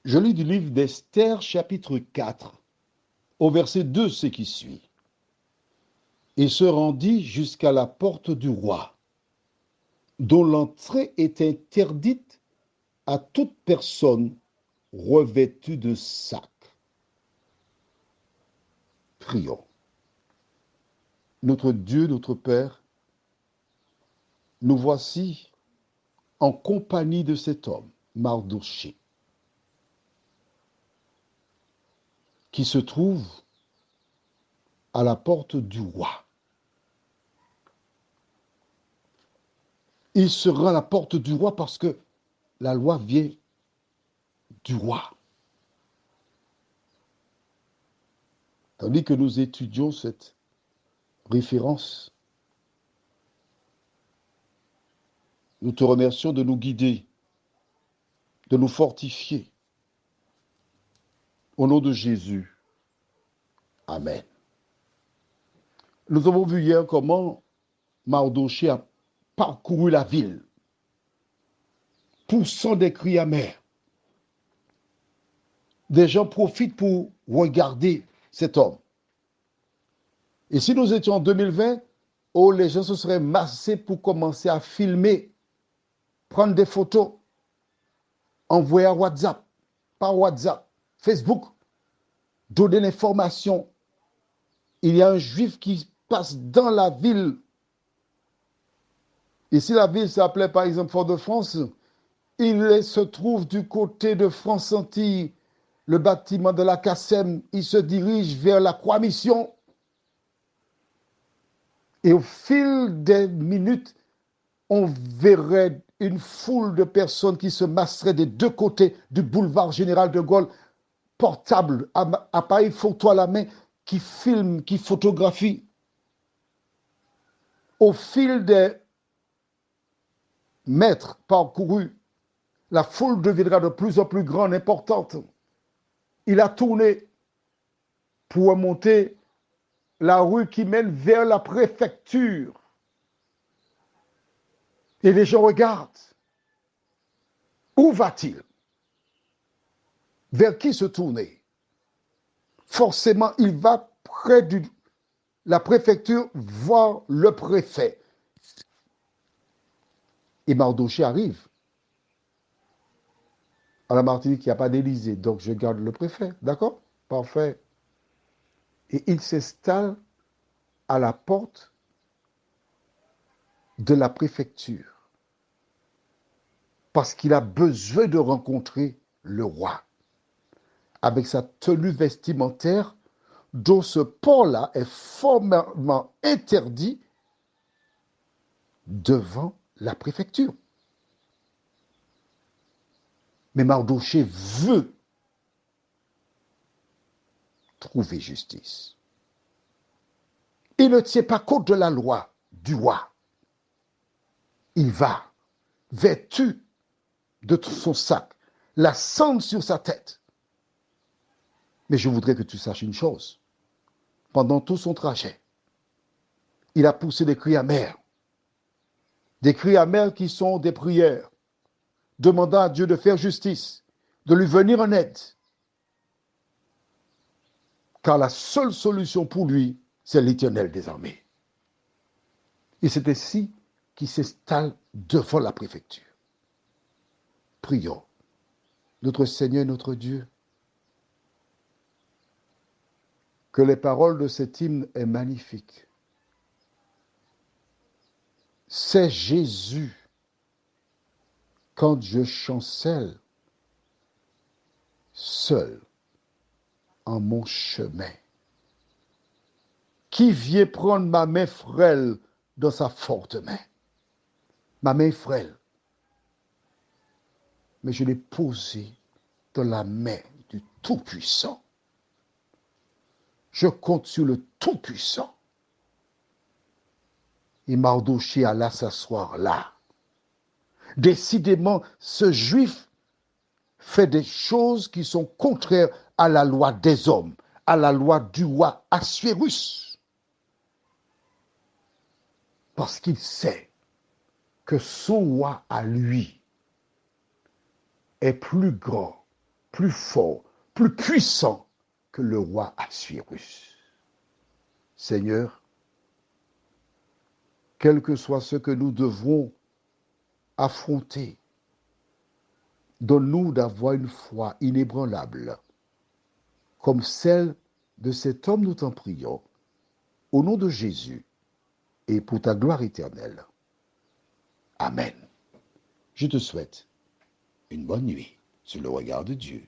Je lis du livre d'Esther, chapitre 4, au verset 2, ce qui suit. Il se rendit jusqu'à la porte du roi, dont l'entrée est interdite à toute personne revêtue de sac. Prions. Notre Dieu, notre Père, nous voici en compagnie de cet homme, Mardochée, qui se trouve à la porte du roi. Il se rend à la porte du roi parce que la loi vient du roi. Tandis que nous étudions cette référence, nous te remercions de nous guider, de nous fortifier. Au nom de Jésus, Amen. Nous avons vu hier comment Mardochée a parcouru la ville, poussant des cris amers. Des gens profitent pour regarder cet homme. Et si nous étions en 2020, oh, les gens se seraient massés pour commencer à filmer, prendre des photos, envoyer à WhatsApp, par WhatsApp, Facebook, donner l'information. Il y a un juif qui passe dans la ville. Et si la ville s'appelait par exemple Fort-de-France, il se trouve du côté de France-Antilles, le bâtiment de la CACEM, il se dirige vers la Croix-Mission. Et au fil des minutes, on verrait une foule de personnes qui se masseraient des deux côtés du boulevard Général de Gaulle, portable, appareil photo à la main, qui filment, qui photographient. Au fil des mètres parcourus, la foule deviendra de plus en plus grande, importante. Il a tourné pour remonter la rue qui mène vers la préfecture. Et les gens regardent. Où va-t-il? Vers qui se tourner? Forcément, il va près de la préfecture voir le préfet. Et Mardochée arrive. À la Martinique, il n'y a pas d'Élysée, donc je garde le préfet. D'accord? Parfait. Et il s'installe à la porte de la préfecture parce qu'il a besoin de rencontrer le roi avec sa tenue vestimentaire dont ce port-là est formellement interdit devant la préfecture. Mais Mardochée veut trouver justice. Il ne tient pas compte de la loi du roi. Il va, vêtu de son sac, la cendre sur sa tête. Mais je voudrais que tu saches une chose. Pendant tout son trajet, il a poussé des cris amers. Des cris amers qui sont des prières, demandant à Dieu de faire justice, de lui venir en aide. Car la seule solution pour lui, c'est l'Éternel des armées. Et c'est ainsi qu'il s'installe devant la préfecture. Prions. Notre Seigneur et notre Dieu, que les paroles de cet hymne est magnifique. C'est Jésus, quand je chancelle, seul, en mon chemin, qui vient prendre ma main frêle dans sa forte main. Ma main frêle, mais je l'ai posée dans la main du Tout-Puissant. Je compte sur le Tout-Puissant. Et Mardochée alla s'asseoir là. Décidément, ce juif fait des choses qui sont contraires à la loi des hommes, à la loi du roi Assuérus. Parce qu'il sait que son roi à lui est plus grand, plus fort, plus puissant que le roi Assyrus. Seigneur, quel que soit ce que nous devrons affronter, donne-nous d'avoir une foi inébranlable, comme celle de cet homme, nous t'en prions, au nom de Jésus et pour ta gloire éternelle. Amen. Je te souhaite une bonne nuit sur le regard de Dieu.